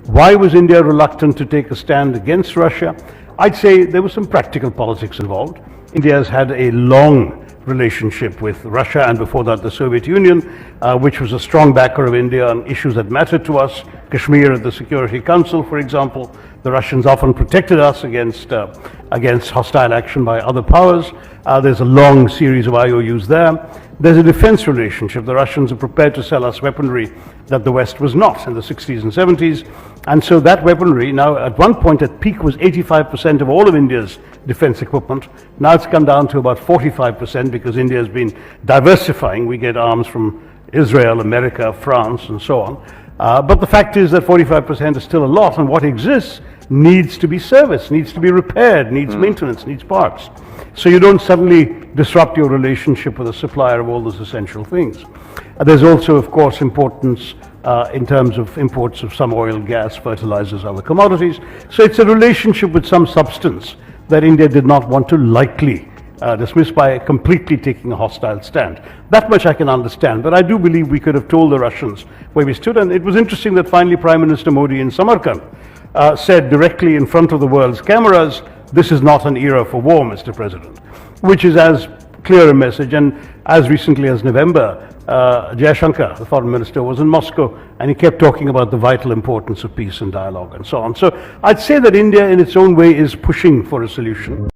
Why was India reluctant to take a stand against Russia? I'd say there was some practical politics involved. India has had a long relationship with Russia and before that the Soviet Union, which was a strong backer of India on issues that mattered to us. Kashmir at the Security Council, for example. The Russians often protected us against hostile action by other powers. There's a long series of IOUs there. There's a defense relationship. The Russians are prepared to sell us weaponry that the West was not in the 60s and 70s. And so that weaponry now at one point at peak was 85% of all of India's defense equipment. Now it's come down to about 45% because India has been diversifying. We get arms from Israel, America, France, and so on. But the fact is that 45% is still a lot, and what exists needs to be serviced, needs to be repaired, needs maintenance, needs parts. So you don't suddenly disrupt your relationship with a supplier of all those essential things. There's also, of course, importance in terms of imports of some oil, gas, fertilizers, other commodities. So it's a relationship with some substance that India did not want to lightly dismiss by completely taking a hostile stand. That much I can understand, but I do believe we could have told the Russians where we stood, and it was interesting that finally Prime Minister Modi in Samarkand said directly in front of the world's cameras, "This is not an era for war, Mr. President," which is as clear a message. And as recently as November, Jaishankar, the foreign minister, was in Moscow and he kept talking about the vital importance of peace and dialogue and so on. So I'd say that India in its own way is pushing for a solution.